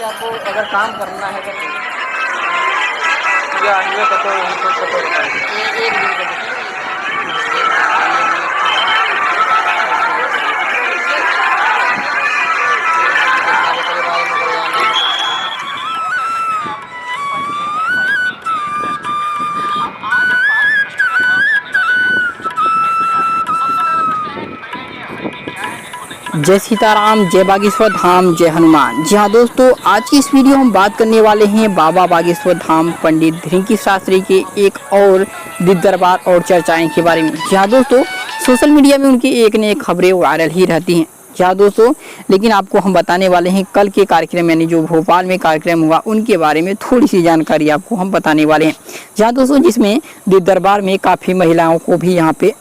आपको अगर काम करना है तो या ये कतो एक मिनट जय सीताराम, जय बागेश्वर धाम, जय हनुमान। जी हाँ दोस्तों, आज की इस वीडियो हम बात करने वाले हैं बाबा बागेश्वर धाम पंडित धीरेन्द्र शास्त्री के एक और दिव्य दरबार और चर्चाएं के बारे में। जी हाँ दोस्तों, सोशल मीडिया में उनकी एक न एक खबरें वायरल ही रहती हैं। जी हाँ दोस्तों, लेकिन आपको हम बताने वाले हैं कल के कार्यक्रम यानी जो भोपाल में कार्यक्रम हुआ उनके बारे में थोड़ी सी जानकारी आपको हम बताने वाले हैं। जी हाँ दोस्तों, जिसमें दिव्य दरबार में काफ़ी महिलाओं को भी यहाँ पे।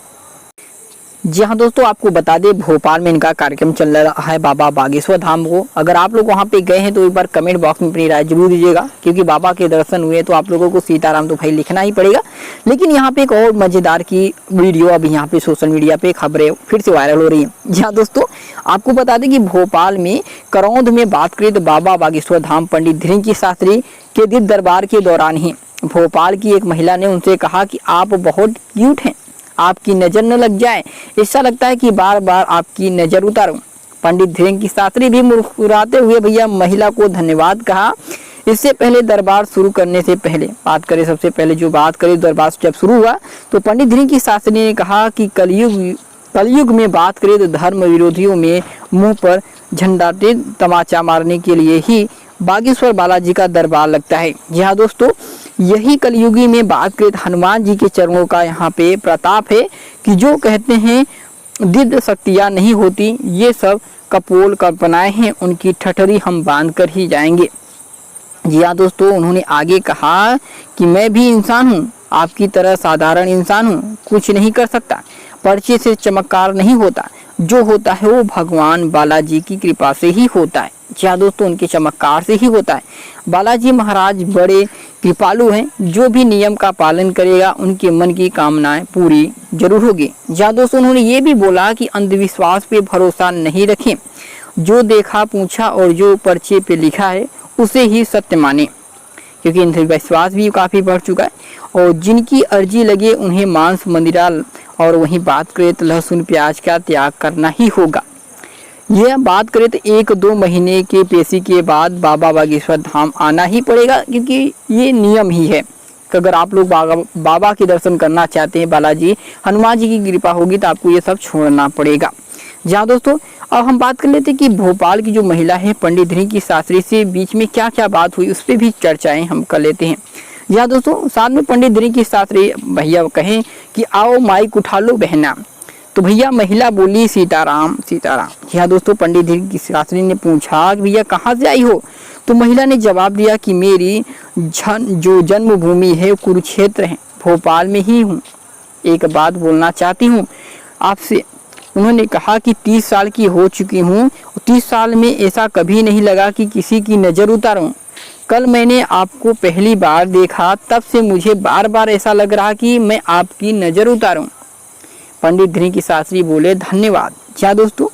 जी हाँ दोस्तों, आपको बता दें भोपाल में इनका कार्यक्रम चल रहा है बाबा बागेश्वर धाम को। अगर आप लोग वहाँ पे गए हैं तो एक बार कमेंट बॉक्स में अपनी राय जरूर दीजिएगा, क्योंकि बाबा के दर्शन हुए तो आप लोगों को सीताराम तो भाई लिखना ही पड़ेगा। लेकिन यहाँ पे एक और मजेदार की वीडियो अभी यहाँ पे सोशल मीडिया पे खबरें फिर से वायरल हो रही है। जी हाँ दोस्तों, आपको बता दें कि भोपाल में करौंद में बात करें तो बाबा बागेश्वर धाम पंडित धीरेन्द्र शास्त्री के दिव्य दरबार के दौरान ही भोपाल की एक महिला ने उनसे कहा कि आप बहुत क्यूट हैं, आपकी नज़र न लग जाए, ऐसा लगता है कि बार बार आपकी नज़र उतारूं। पंडित धीरेन्द्र शास्त्री भी मुस्कुराते हुए भैया महिला को धन्यवाद कहा। इससे पहले दरबार शुरू करने से पहले बात करें, सबसे पहले जो बात करें दरबार जब शुरू हुआ तो पंडित धीरेन्द्र शास्त्री ने कहा कि कलयुग में बात करें तो धर्म विरोधियों में मुंह पर झंडाते तमाचा मारने के लिए ही बागेश्वर बालाजी का दरबार लगता है। जी हाँ दोस्तों, यही कलयुगी में बात करें हनुमान जी के चरणों का यहाँ पे प्रताप है कि जो कहते हैं दिव्य शक्तियाँ नहीं होती, ये सब कपोल कल्पनाएं हैं, उनकी ठठरी हम बांध कर ही जाएंगे। जी हाँ दोस्तों, उन्होंने आगे कहा कि मैं भी इंसान हूँ, आपकी तरह साधारण इंसान हूँ, कुछ नहीं कर सकता, पर्चे से चमत्कार नहीं होता, जो होता है वो भगवान बालाजी की कृपा से ही होता है। जी हाँ दोस्तों, उनके चमत्कार से ही होता है। बालाजी महाराज बड़े कृपालु हैं, जो भी नियम का पालन करेगा उनके मन की कामनाएं पूरी जरूर होगी। जी हाँ दोस्तों, उन्होंने ये भी बोला कि अंधविश्वास पे भरोसा नहीं रखें, जो देखा पूछा और जो पर्चे पे लिखा है उसे ही सत्य माने, क्योंकि अंधविश्वास भी काफ़ी बढ़ चुका है। और जिनकी अर्जी लगे उन्हें मांस मंदिरा और वहीं बात करें तो लहसुन प्याज का त्याग करना ही होगा। यह बात करें तो 1-2 महीने के पेशी के बाद बाबा बागेश्वर धाम आना ही पड़ेगा, क्योंकि ये नियम ही है कि अगर आप लोग बाबा के दर्शन करना चाहते हैं, बालाजी हनुमान जी की कृपा होगी तो आपको ये सब छोड़ना पड़ेगा। जहाँ दोस्तों, अब हम बात कर लेते हैं कि भोपाल की जो महिला है पंडित धीरेन्द्र शास्त्री से बीच में क्या क्या बात हुई, उस पर भी चर्चाएँ हम कर लेते हैं। जहाँ दोस्तों, साथ में पंडित धीरेन्द्र शास्त्री भैया कहें कि आओ माइक उठा लो बहना, तो भैया महिला बोली सीताराम सीताराम। जी हाँ दोस्तों, पंडित धीरेन्द्र शास्त्री ने पूछा कि भैया कहाँ से आई हो, तो महिला ने जवाब दिया कि मेरी जो जन्मभूमि है कुरुक्षेत्र है, भोपाल में ही हूँ, एक बात बोलना चाहती हूँ आपसे। उन्होंने कहा कि 30 साल की हो चुकी हूँ, 30 साल में ऐसा कभी नहीं लगा कि किसी की नज़र उतारूँ। कल मैंने आपको पहली बार देखा, तब से मुझे बार बार ऐसा लग रहा कि मैं आपकी नज़र उतारूँ। पंडित धीरेन्द्र शास्त्री बोले धन्यवाद। क्या दोस्तों,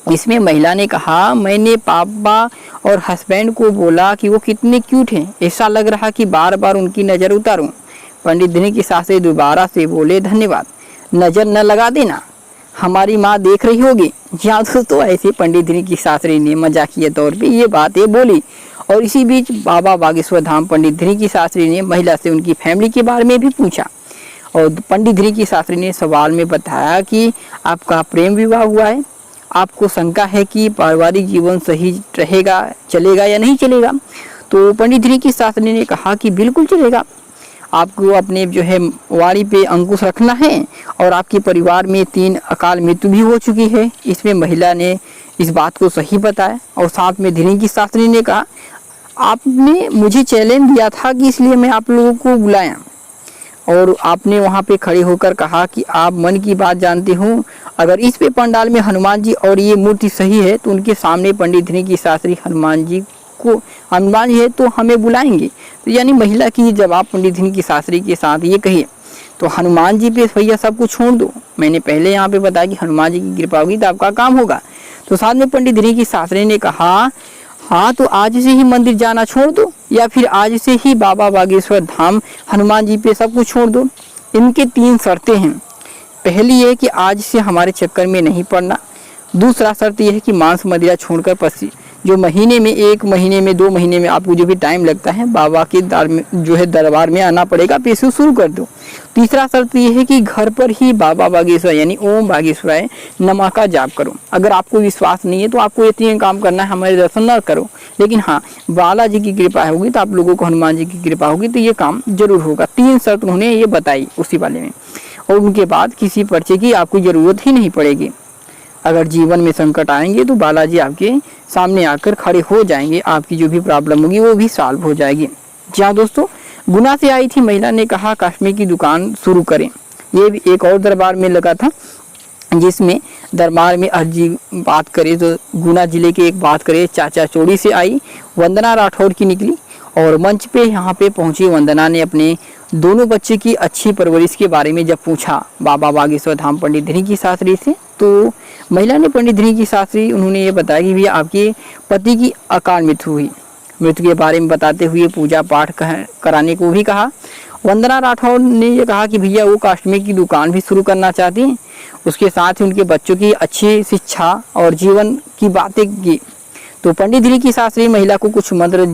इसमें महिला ने कहा मैंने पापा और हस्बैंड को बोला कि वो कितने क्यूट हैं, ऐसा लग रहा कि बार बार उनकी नज़र उतारूं। पंडित धीरेन्द्र शास्त्री दोबारा से बोले धन्यवाद, नज़र न लगा देना, हमारी माँ देख रही होगी। क्या दोस्तों, ऐसे पंडित धीरेन्द्र शास्त्री ने मजाकिया तौर पे ये बातें बोली। और इसी बीच बाबा बागेश्वर धाम पंडित धीरेन्द्र शास्त्री ने महिला से उनकी फैमिली के बारे में भी पूछा। और पंडित धीरेन्द्र शास्त्री ने सवाल में बताया कि आपका प्रेम विवाह हुआ है, आपको शंका है कि पारिवारिक जीवन सही रहेगा, चलेगा या नहीं चलेगा। तो पंडित धीरेन्द्र शास्त्री ने कहा कि बिल्कुल चलेगा, आपको अपने जो है वाणी पे अंकुश रखना है, और आपके परिवार में 3 अकाल मृत्यु भी हो चुकी है। इसमें महिला ने इस बात को सही बताया। और साथ में धीरेन्द्र शास्त्री ने कहा आपने मुझे चैलेंज दिया था कि इसलिए मैं आप लोगों को बुलाया, और आपने वहाँ पे खड़े होकर कहा कि आप मन की बात जानते हो, अगर इस पे पंडाल में हनुमान जी और ये मूर्ति सही है तो उनके सामने पंडित धीरेन्द्र शास्त्री हनुमान जी है तो हमें बुलाएंगे। तो यानी महिला की जवाब पंडित धीरेन्द्र शास्त्री के साथ ये कही, तो हनुमान जी पे भैया सब कुछ छोड़ दो, मैंने पहले यहाँ पे बताया कि हनुमान जी की कृपा होगी तो आपका काम होगा। तो साथ में पंडित धीरेन्द्र शास्त्री ने कहा हाँ, तो आज से ही मंदिर जाना छोड़ दो या फिर आज से ही बाबा बागेश्वर धाम हनुमान जी पे सब कुछ छोड़ दो। इनके 3 शर्तें हैं। पहली है कि आज से हमारे चक्कर में नहीं पड़ना। दूसरा शर्त यह है कि मांस मदिरा छोड़कर पसी जो महीने में 1 महीने में 2 महीने में आपको जो भी टाइम लगता है बाबा के दरबार में आना पड़ेगा, पैसे शुरू कर दो। तीसरा शर्त यह है कि घर पर ही बाबा बागेश्वर यानी ओम बागेश्वराय नमः का जाप करो। अगर आपको विश्वास नहीं है तो आपको ये 3 काम करना है, हमारे दर्शन न करो, लेकिन हाँ बालाजी की कृपा होगी तो आप लोगों को हनुमान जी की कृपा होगी तो ये काम जरूर होगा। 3 शर्त उन्होंने ये बताई उसी वाले में, और उनके बाद किसी पर्चे की आपको ज़रूरत ही नहीं पड़ेगी। अगर जीवन में संकट आएंगे तो बालाजी आपके सामने आकर खड़े हो जाएंगे, आपकी जो भी प्रॉब्लम होगी वो भी सॉल्व हो जाएगी। जहाँ दोस्तों गुना से आई थी महिला ने कहा कश्मीर की दुकान शुरू करें। ये भी एक और दरबार में लगा था, जिसमें दरबार में अर्जी बात करें तो गुना जिले के एक बात करें चाचा चोड़ी से आई वंदना राठौर की निकली, और मंच पे यहाँ पे पहुंची वंदना ने अपने दोनों बच्चे की अच्छी परवरिश के बारे में जब पूछा बाबा बागेश्वर धाम पंडित धृंकी शास्त्री से, तो महिला ने पंडित धृंकी शास्त्री उन्होंने ये बताया कि भैया आपके पति की अकाल मृत्यु हुई। मृत्यु के बारे में बताते हुए पूजा पाठ कराने को भी कहा। वंदना राठौर ने ये कहा कि भैया वो कश्मीर की दुकान भी शुरू करना चाहती हैं, उसके साथ ही उनके बच्चों की अच्छी शिक्षा और जीवन की बातें की। तो पंडित धृंकी शास्त्री महिला को कुछ मंत्र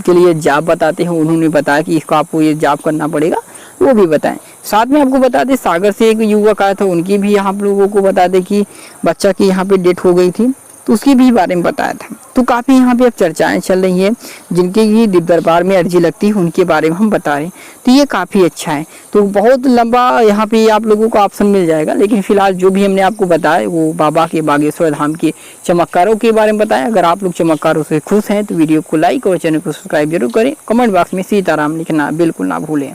के लिए जाप बताते हैं। उन्होंने बताया कि इसको आपको ये जाप करना पड़ेगा, वो भी बताएं। साथ में आपको बता दें सागर से एक युवक आया था, उनकी भी यहाँ लोगों को बता दें कि बच्चा की यहाँ पे डेथ हो गई थी, तो उसकी भी बारे में बताया था। तो काफ़ी यहाँ पे अब चर्चाएं चल रही हैं, जिनके भी दरबार में अर्जी लगती है उनके बारे में हम बता रहे हैं, तो ये काफ़ी अच्छा है। तो बहुत लंबा यहाँ पे आप लोगों को ऑप्शन मिल जाएगा, लेकिन फिलहाल जो भी हमने आपको बताया वो बाबा के बागेश्वर धाम के चमत्कारों के बारे में बताया। अगर आप लोग चमत्कारों से खुश हैं तो वीडियो को लाइक और चैनल को सब्सक्राइब जरूर करें। कमेंट बॉक्स में सीताराम लिखना बिल्कुल ना भूलें।